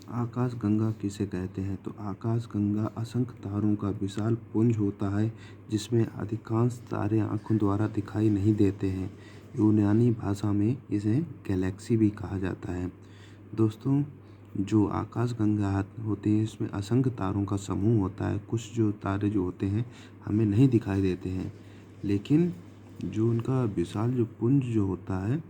आकाशगंगा किसे कहते हैं? तो आकाशगंगा असंख्य तारों का विशाल पुंज होता है जिसमें अधिकांश तारे आँखों द्वारा दिखाई नहीं देते हैं। यूनानी भाषा में इसे गैलेक्सी भी कहा जाता है। दोस्तों, जो आकाशगंगा होती है इसमें असंख्य तारों का समूह होता है। कुछ जो तारे जो होते हैं हमें नहीं दिखाई देते हैं, लेकिन जो उनका विशाल जो पुंज जो होता है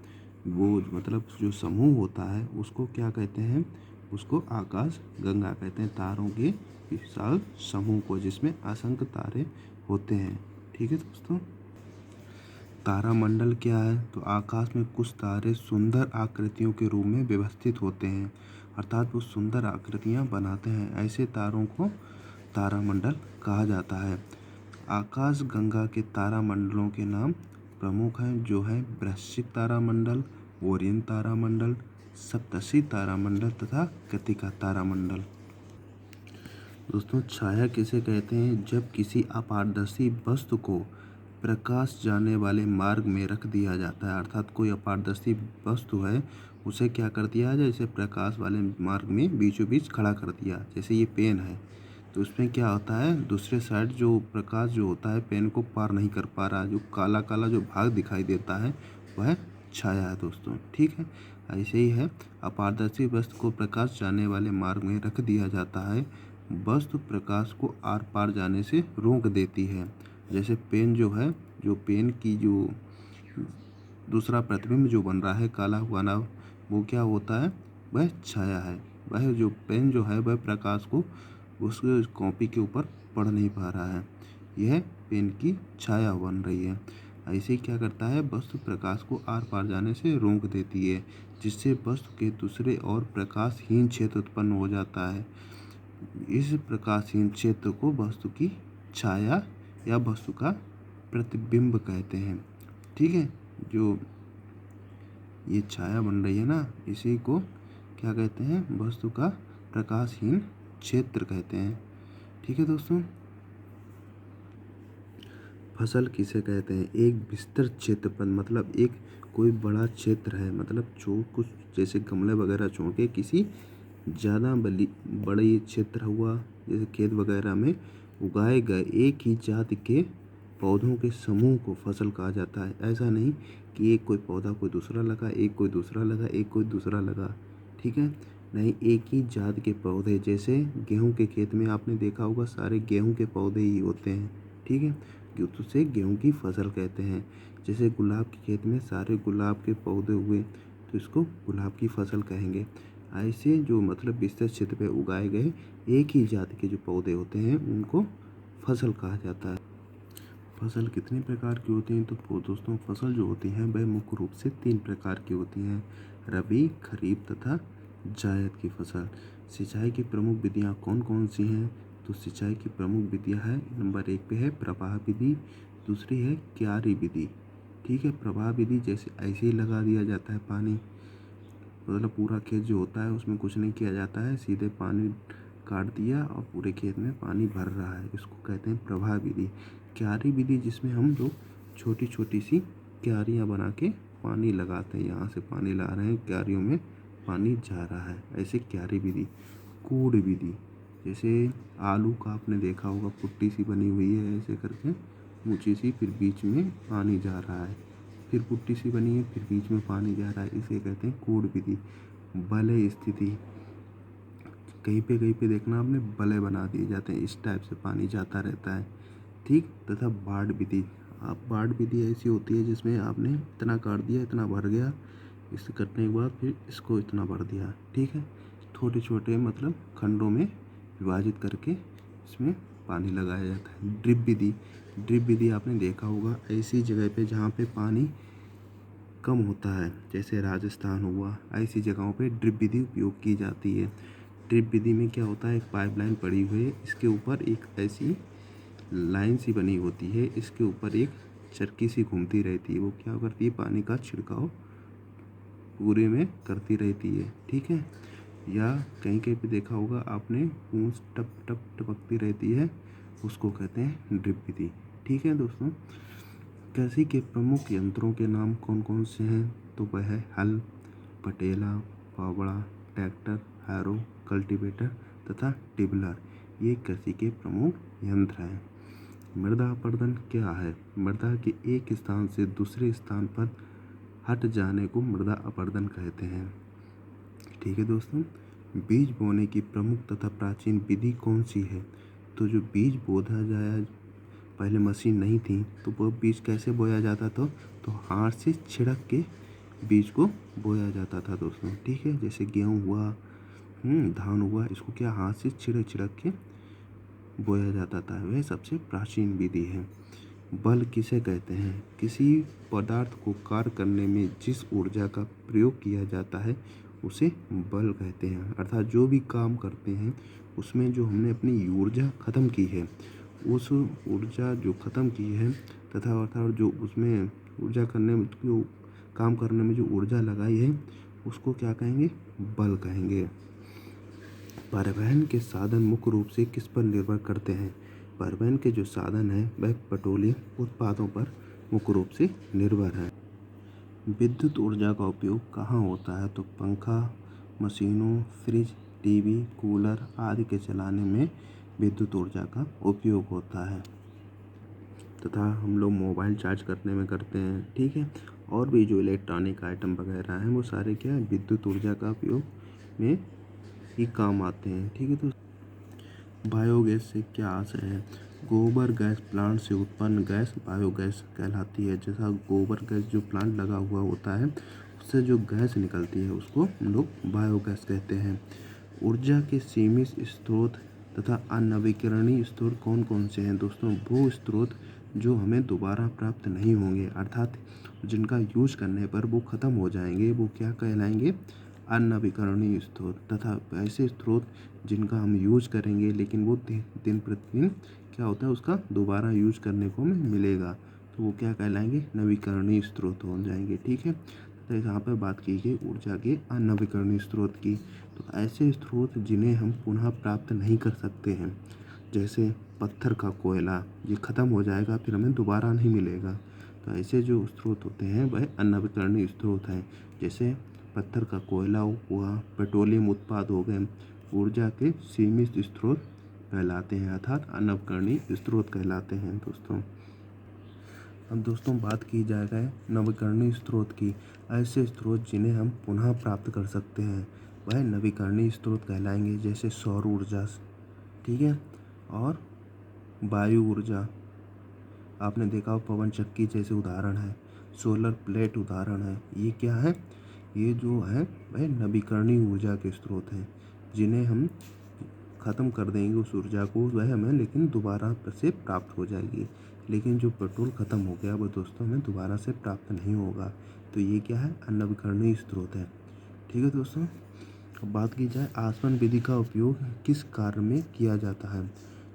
वो मतलब जो समूह होता है उसको क्या कहते हैं? उसको आकाश गंगा कहते हैं। तारों के विशाल समूह को जिसमें असंख्य तारे होते हैं। ठीक है दोस्तों। तारामंडल क्या है? तो आकाश में कुछ तारे सुंदर आकृतियों के रूप में व्यवस्थित होते हैं, अर्थात वो सुंदर आकृतियां बनाते हैं। ऐसे तारों को तारामंडल कहा जाता है। आकाश गंगा के तारामंडलों के नाम प्रमुख हैं, जो है वृश्चिक तारामंडल, ओरियन तारामंडल, सप्तर्षि तारामंडल तथा कृत्तिका तारामंडल। दोस्तों, छाया किसे कहते हैं? जब किसी अपारदर्शी वस्तु को प्रकाश जाने वाले मार्ग में रख दिया जाता है, अर्थात कोई अपारदर्शी वस्तु है उसे क्या कर दिया जाए, जैसे प्रकाश वाले मार्ग में बीचों बीच खड़ा कर दिया। जैसे ये पेन है तो उसमें क्या होता है, दूसरे साइड जो प्रकाश जो होता है पेन को पार नहीं कर पा रहा, जो काला काला जो भाग दिखाई देता है वह छाया है दोस्तों। ठीक है, ऐसे ही है। अपारदर्शी वस्तु को प्रकाश जाने वाले मार्ग में रख दिया जाता है। वस्तु प्रकाश को आर पार जाने से रोक देती है। जैसे पेन जो है, जो पेन की जो दूसरा प्रतिबिंब जो बन रहा है काला वाला, वो क्या होता है, वह छाया है। वह जो पेन जो है वह प्रकाश को उस कॉपी के ऊपर पढ़ नहीं पा रहा है, यह पेन की छाया बन रही है। ऐसे ही क्या करता है, वस्तु प्रकाश को आर पार जाने से रोक देती है, जिससे वस्तु के दूसरे और प्रकाशहीन क्षेत्र उत्पन्न हो जाता है। इस प्रकाशहीन क्षेत्र को वस्तु की छाया या वस्तु का प्रतिबिंब कहते हैं। ठीक है, जो ये छाया बन रही है ना, इसी को क्या कहते हैं, वस्तु का प्रकाशहीन क्षेत्र कहते हैं। ठीक है दोस्तों। फसल किसे कहते हैं? एक विस्तृत क्षेत्र पर, मतलब एक कोई बड़ा क्षेत्र है, मतलब जो कुछ जैसे गमले वगैरह छोड़ के किसी ज़्यादा बड़े क्षेत्र हुआ, जैसे खेत वगैरह में उगाए गए एक ही जाति के पौधों के समूह को फसल कहा जाता है। ऐसा नहीं कि एक कोई पौधा कोई दूसरा लगा, एक कोई दूसरा लगा, एक कोई दूसरा लगा। ठीक है, नहीं, एक ही जात के पौधे। जैसे गेहूं के खेत में आपने देखा होगा सारे गेहूं के पौधे ही होते हैं। ठीक है, तो उसे गेहूं की फसल कहते हैं। जैसे गुलाब के खेत में सारे गुलाब के पौधे हुए तो इसको गुलाब की फसल कहेंगे। ऐसे जो मतलब विस्तृत क्षेत्र पे उगाए गए एक ही जाति के जो पौधे होते हैं उनको फसल कहा जाता है। फसल कितने प्रकार की होती हैं? तो दोस्तों, फसल जो होती हैं वह मुख्य रूप से 3 प्रकार की होती हैं: रबी, खरीफ तथा जायद की फसल। सिंचाई की प्रमुख विधियां कौन कौन सी हैं? तो सिंचाई की प्रमुख विधियां हैं, नंबर 1 पे है प्रवाह विधि, दूसरी है क्यारी विधि। ठीक है, प्रवाह विधि जैसे ऐसे ही लगा दिया जाता है पानी, मतलब पूरा खेत जो होता है उसमें कुछ नहीं किया जाता है, सीधे पानी काट दिया और पूरे खेत में पानी भर रहा है, इसको कहते हैं प्रवाह विधि। क्यारी विधि जिसमें हम लोग छोटी छोटी सी क्यारियाँ बना के पानी लगाते हैं, यहाँ से पानी ला रहे हैं, क्यारियों में पानी जा रहा है, ऐसे क्यारी विधि। कूड़ विधि, जैसे आलू का आपने देखा होगा पुट्टी सी बनी हुई है ऐसे करके ऊंची सी, फिर बीच में पानी जा रहा है, फिर पुट्टी सी बनी है, फिर बीच में पानी जा रहा है, इसे कहते हैं कूड़ विधि। बलय स्थिति, कहीं पे देखना आपने बलय बना दिए जाते हैं, इस टाइप से पानी जाता रहता है। ठीक, तथा बाढ़ विधि। आप बाढ़ विधि ऐसी होती है जिसमें आपने इतना काट दिया, इतना भर गया, इसे कटने के बाद फिर इसको इतना भर दिया। ठीक है, छोटे छोटे मतलब खंडों में विभाजित करके इसमें पानी लगाया जाता है। ड्रिप विधि, ड्रिप विधि आपने देखा होगा ऐसी जगह पे जहाँ पे पानी कम होता है, जैसे राजस्थान हुआ, ऐसी जगहों पे ड्रिप विधि उपयोग की जाती है। ड्रिप विधि में क्या होता है, एक पाइपलाइन पड़ी हुई है, इसके ऊपर एक ऐसी लाइन सी बनी होती है, इसके ऊपर एक चरखी सी घूमती रहती है, वो क्या करती है, पानी का छिड़काव पूरे में करती रहती है। ठीक है, या कहीं कहीं पे देखा होगा आपने पूंछ टप टप टपकती रहती है, उसको कहते हैं ड्रिप विधि। ठीक है दोस्तों। कृषि के प्रमुख यंत्रों के नाम कौन कौन से हैं? तो वह है हल, पटेला, फावड़ा, ट्रैक्टर, हैरो, कल्टीवेटर तथा टिबलर ये कृषि के प्रमुख यंत्र हैं। मृदा अपरदन क्या है? मृदा के एक स्थान से दूसरे स्थान पर हट जाने को मृदा अपरदन कहते हैं। ठीक है दोस्तों, बीज बोने की प्रमुख तथा प्राचीन विधि कौन सी है? तो जो बीज बोया जाए, पहले मशीन नहीं थी तो वो बीज कैसे बोया जाता था? तो हाथ से छिड़क के बीज को बोया जाता था दोस्तों। ठीक है, जैसे गेहूँ हुआ, धान हुआ, इसको क्या हाथ से छिड़क छिड़क के बोया जाता था। वह सबसे प्राचीन विधि है। बल किसे कहते हैं? किसी पदार्थ को कार्य करने में जिस ऊर्जा का प्रयोग किया जाता है उसे बल कहते हैं। अर्थात जो भी काम करते हैं उसमें जो हमने अपनी ऊर्जा ख़त्म की है, उस ऊर्जा जो ख़त्म की है तथा अर्थात जो उसमें ऊर्जा करने में जो काम करने में जो ऊर्जा लगाई है उसको क्या कहेंगे? बल कहेंगे। परिवहन के साधन मुख्य रूप से किस पर निर्भर करते हैं? परिवहन के जो साधन हैं वह पेट्रोलियम उत्पादों पर मुख्य रूप से निर्भर है। विद्युत ऊर्जा का उपयोग कहाँ होता है? तो पंखा, मशीनों, फ्रिज, टीवी, कूलर आदि के चलाने में विद्युत ऊर्जा का उपयोग होता है तथा हम लोग मोबाइल चार्ज करने में करते हैं। ठीक है, और भी जो इलेक्ट्रॉनिक आइटम वगैरह हैं वो सारे क्या है? विद्युत ऊर्जा का उपयोग में ही काम आते हैं। ठीक है, तो बायोगैस से क्या आशय है? गोबर गैस प्लांट से उत्पन्न गैस बायोगैस कहलाती है। जैसा गोबर गैस जो प्लांट लगा हुआ होता है उससे जो गैस निकलती है उसको हम लोग बायोगैस कहते हैं। ऊर्जा के सीमित स्रोत तथा अनवीकरणीय स्रोत कौन कौन से हैं? दोस्तों, वो स्रोत जो हमें दोबारा प्राप्त नहीं होंगे, अर्थात जिनका यूज करने पर वो ख़त्म हो जाएंगे, वो क्या कहलाएंगे? अनवीकरणीय स्रोत। तथा ऐसे स्रोत जिनका हम यूज करेंगे लेकिन वो दिन प्रतिदिन क्या होता है उसका दोबारा यूज करने को हमें मिलेगा, तो वो क्या कहलाएंगे? नवीकरणीय स्रोत हो जाएंगे। ठीक है, तो यहाँ पर बात की गई ऊर्जा के अनवीकरणीय स्रोत की। तो ऐसे स्रोत जिन्हें हम पुनः प्राप्त नहीं कर सकते हैं, जैसे पत्थर का कोयला, ये ख़त्म हो जाएगा फिर हमें दोबारा नहीं मिलेगा। तो ऐसे जो स्रोत होते हैं वह अनवीकरणीय स्रोत हैं। जैसे पत्थर का कोयला हुआ, पेट्रोलियम उत्पाद हो गए, ऊर्जा के सीमित स्रोत कहलाते हैं, अर्थात अनवीकरणीय स्रोत कहलाते हैं दोस्तों। अब दोस्तों बात की जाएगा नवीकरणीय स्रोत की। ऐसे स्रोत जिन्हें हम पुनः प्राप्त कर सकते हैं वह नवीकरणीय स्रोत कहलाएंगे। जैसे सौर ऊर्जा, ठीक है, और वायु ऊर्जा, आपने देखा हो पवन चक्की जैसे उदाहरण है, सोलर प्लेट उदाहरण है। ये क्या है? ये जो है वह नवीकरणीय ऊर्जा के स्रोत हैं जिन्हें हम ख़त्म कर देंगे उस ऊर्जा को, वह हमें लेकिन दोबारा से प्राप्त हो जाएगी। लेकिन जो पेट्रोल ख़त्म हो गया वो दोस्तों हमें दोबारा से प्राप्त नहीं होगा। तो ये क्या है? अनवीकरणीय स्रोत है। ठीक है दोस्तों, अब बात की जाए आसवन विधि का उपयोग किस कार्य में किया जाता है?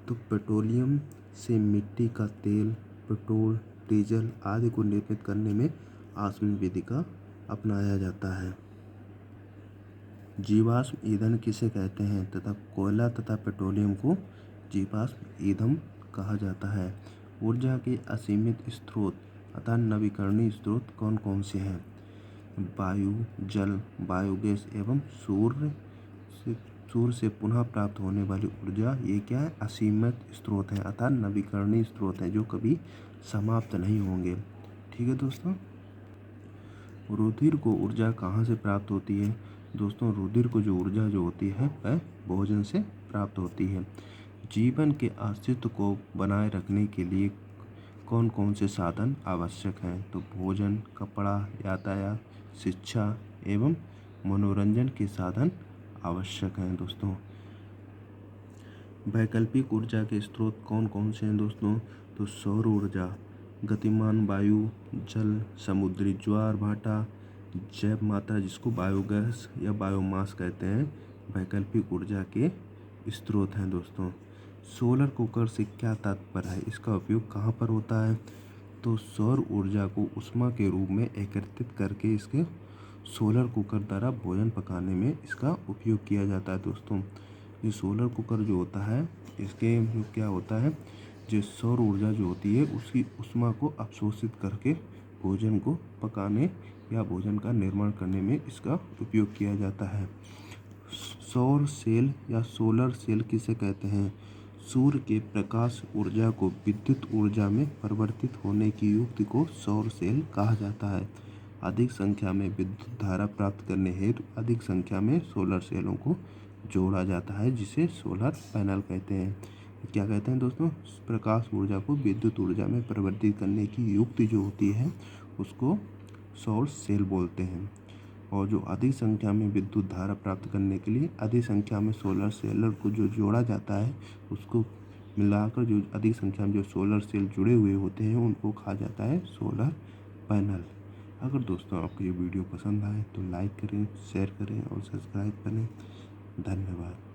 तो पेट्रोलियम से मिट्टी का तेल, पेट्रोल, डीजल आदि को निर्मित करने में आसवन विधि का अपनाया जाता है। जीवाश्म ईंधन किसे कहते हैं? तथा कोयला तथा पेट्रोलियम को जीवाश्म ईंधन कहा जाता है। ऊर्जा के असीमित स्रोत अर्थात नवीकरणीय स्रोत कौन कौन से हैं? वायु, जल, बायोगैस एवं सूर्य से पुनः प्राप्त होने वाली ऊर्जा, ये क्या है? असीमित स्रोत है, अर्थात नवीकरणीय स्रोत है जो कभी समाप्त नहीं होंगे। ठीक है दोस्तों, रुधिर को ऊर्जा कहाँ से प्राप्त होती है? दोस्तों, रुधिर को जो ऊर्जा जो होती है वह भोजन से प्राप्त होती है। जीवन के अस्तित्व को बनाए रखने के लिए कौन कौन से साधन आवश्यक हैं? तो भोजन, कपड़ा, यातायात, शिक्षा एवं मनोरंजन के साधन आवश्यक हैं दोस्तों। वैकल्पिक ऊर्जा के स्रोत कौन कौन से हैं दोस्तों? तो सौर ऊर्जा, गतिमान वायु, जल, समुद्री ज्वार भाटा, जैव मात्रा जिसको बायोगैस या बायोमास कहते हैं, वैकल्पिक ऊर्जा के स्रोत हैं दोस्तों। सोलर कुकर से क्या तात्पर्य है? इसका उपयोग कहाँ पर होता है? तो सौर ऊर्जा को ऊष्मा के रूप में एकत्रित करके इसके सोलर कुकर द्वारा भोजन पकाने में इसका उपयोग किया जाता है दोस्तों। ये सोलर कुकर जो होता है इसके जो क्या होता है, जो सौर ऊर्जा जो होती है उसकी ऊष्मा को अवशोषित करके भोजन को पकाने या भोजन का निर्माण करने में इसका उपयोग किया जाता है। सौर सेल या सोलर सेल किसे कहते हैं? सूर्य के प्रकाश ऊर्जा को विद्युत ऊर्जा में परिवर्तित होने की युक्ति को सौर सेल कहा जाता है। अधिक संख्या में विद्युत धारा प्राप्त करने हेतु अधिक संख्या में सोलर सेलों को जोड़ा जाता है, जिसे सोलर पैनल कहते हैं। क्या कहते हैं दोस्तों? प्रकाश ऊर्जा को विद्युत ऊर्जा में परिवर्तित करने की युक्ति जो होती है उसको सौर सेल बोलते हैं। और जो अधिक संख्या में विद्युत धारा प्राप्त करने के लिए अधिक संख्या में सोलर सेलर को जो जोड़ा जाता है उसको मिलाकर जो अधिक संख्या में जो सोलर सेल जुड़े हुए होते हैं उनको कहा जाता है सोलर पैनल। अगर दोस्तों आपको ये वीडियो पसंद आए तो लाइक करें, शेयर करें और सब्सक्राइब करें। धन्यवाद।